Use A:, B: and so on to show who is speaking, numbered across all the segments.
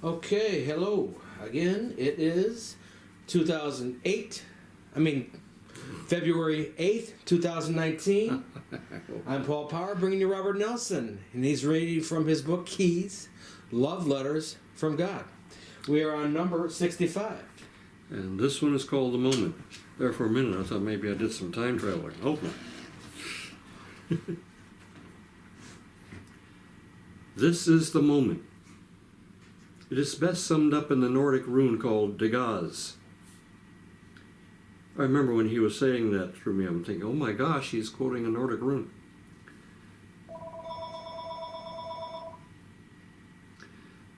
A: Okay, hello. Again, it is 2008. February 8th, 2019. I'm Paul Power, bringing you Robert Nelson, and he's reading from his book, Keys, Love Letters from God. We are on number 65.
B: And this one is called The Moment. There for a minute, I thought maybe I did some time traveling. Hope not. This is the moment. It is best summed up in the Nordic rune called Dagaz. I remember when he was saying that through me, I'm thinking, oh my gosh, he's quoting a Nordic rune.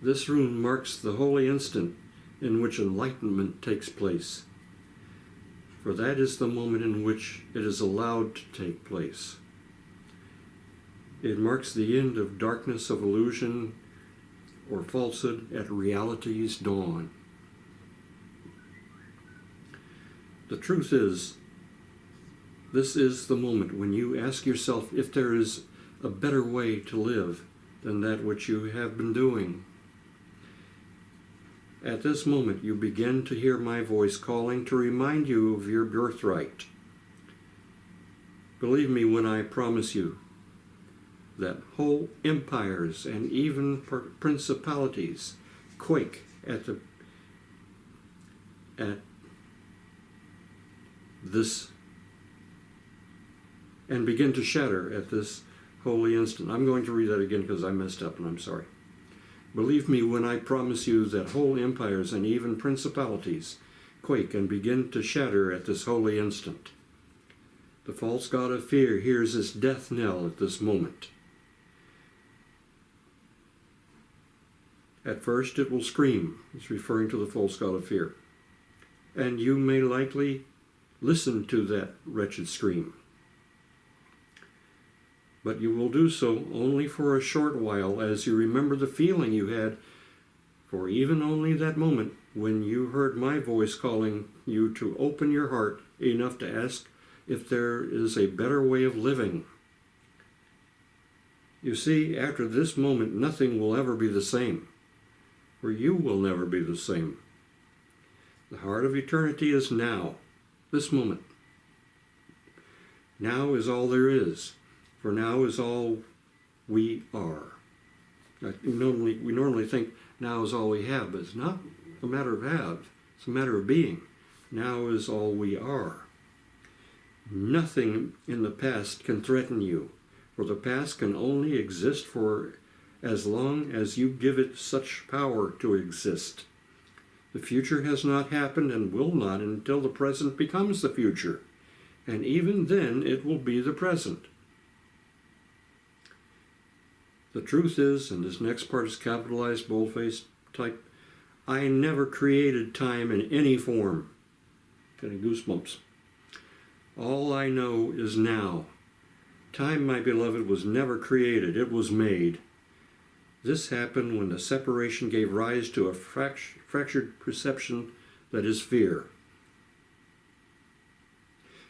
B: This rune marks the holy instant in which enlightenment takes place. For that is the moment in which it is allowed to take place. It marks the end of darkness of illusion or falsehood at reality's dawn. The truth is, this is the moment when you ask yourself if there is a better way to live than that which you have been doing. At this moment, you begin to hear my voice calling to remind you of your birthright. Believe me when I promise you that whole empires and even principalities quake at this and begin to shatter at this holy instant. I'm going to read that again because I messed up and I'm sorry. Believe me when I promise you that whole empires and even principalities quake and begin to shatter at this holy instant. The false god of fear hears his death knell at this moment. At first it will scream. It's referring to the false god of fear. And you may likely listen to that wretched scream. But you will do so only for a short while as you remember the feeling you had for even only that moment when you heard my voice calling you to open your heart enough to ask if there is a better way of living. You see, after this moment, nothing will ever be the same, for you will never be the same. The heart of eternity is now, this moment. Now is all there is, for now is all we are. We normally think now is all we have, but it's not a matter of have, it's a matter of being. Now is all we are. Nothing in the past can threaten you, for the past can only exist for as long as you give it such power to exist. The future has not happened and will not until the present becomes the future, and even then it will be the present. The truth is, and this next part is capitalized, boldface type, I never created time in any form. Getting goosebumps. All I know is now. Time, my beloved, was never created, it was made. This happened when the separation gave rise to a fractured perception that is fear.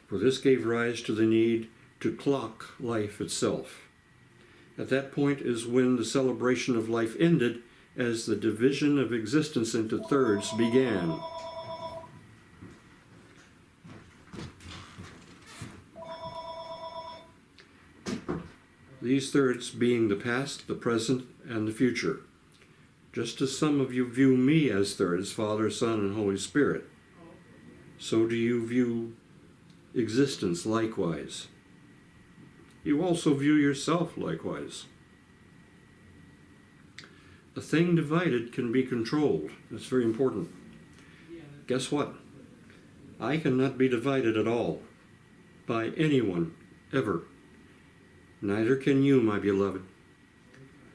B: For this gave rise to the need to clock life itself. At that point is when the celebration of life ended as the division of existence into thirds began. These thirds being the past, the present, and the future. Just as some of you view me as thirds, Father, Son, and Holy Spirit, so do you view existence likewise. You also view yourself likewise. A thing divided can be controlled. That's very important. Guess what? I cannot be divided at all by anyone, ever. Neither can you, my beloved.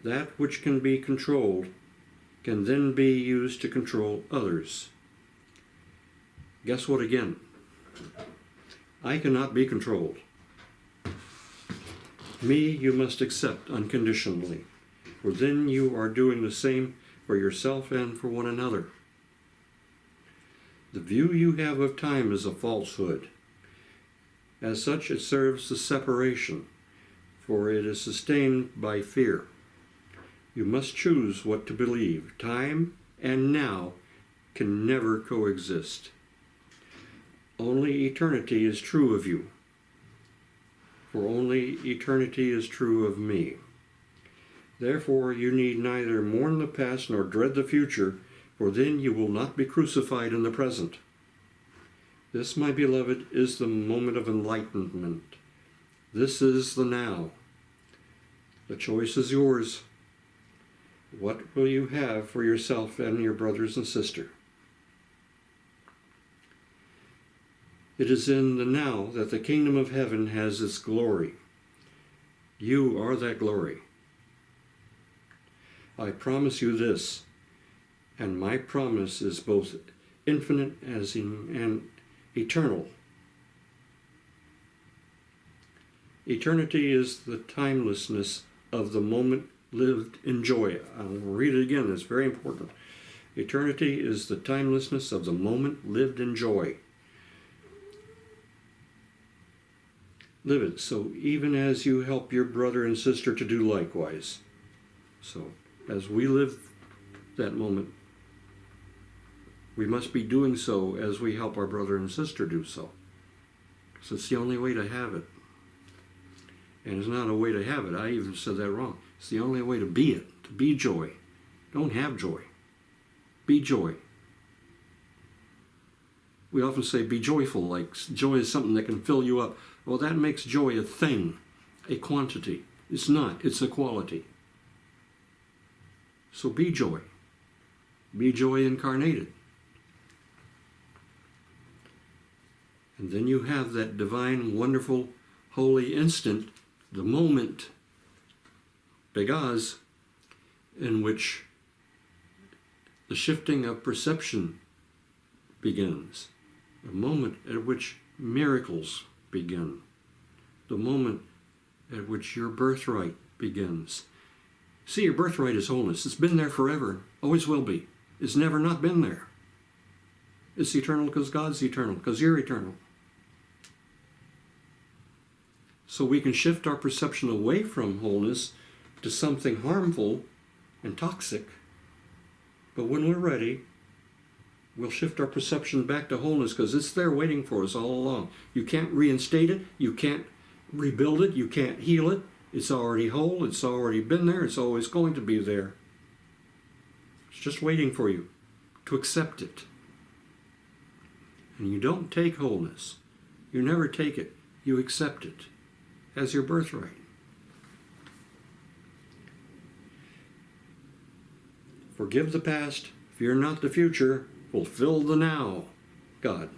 B: That which can be controlled can then be used to control others. Guess what again? I cannot be controlled. Me you must accept unconditionally, for then you are doing the same for yourself and for one another. The view you have of time is a falsehood. As such, it serves the separation, for it is sustained by fear. You must choose what to believe, time and now can never coexist. Only eternity is true of you, for only eternity is true of me. Therefore you need neither mourn the past nor dread the future, for then you will not be crucified in the present. This, my beloved, is the moment of enlightenment. This is the now. The choice is yours. What will you have for yourself and your brothers and sister? It is in the now that the kingdom of heaven has its glory. You are that glory. I promise you this, and my promise is both infinite and eternal. Eternity is the timelessness of the moment lived in joy. I'll read it again, it's very important. Eternity is the timelessness of the moment lived in joy. Live it, so even as you help your brother and sister to do likewise. So, as we live that moment, we must be doing so as we help our brother and sister do so. Because it's the only way to have it. And it's not a way to have it. I even said that wrong. It's the only way to be it, to be joy. Don't have joy. Be joy. We often say be joyful, like joy is something that can fill you up. Well, that makes joy a thing, a quantity. It's not, it's a quality. So be joy. Be joy incarnated. And then you have that divine, wonderful, holy instant, the moment, Begaz, in which the shifting of perception begins. The moment at which miracles begin. The moment at which your birthright begins. See, your birthright is wholeness. It's been there forever. Always will be. It's never not been there. It's eternal because God's eternal, because you're eternal. So we can shift our perception away from wholeness to something harmful and toxic. But when we're ready, we'll shift our perception back to wholeness because it's there waiting for us all along. You can't reinstate it. You can't rebuild it. You can't heal it. It's already whole. It's already been there. It's always going to be there. It's just waiting for you to accept it. And you don't take wholeness. You never take it. You accept it as your birthright. Forgive the past. Fear not the future. Fulfill the now, God.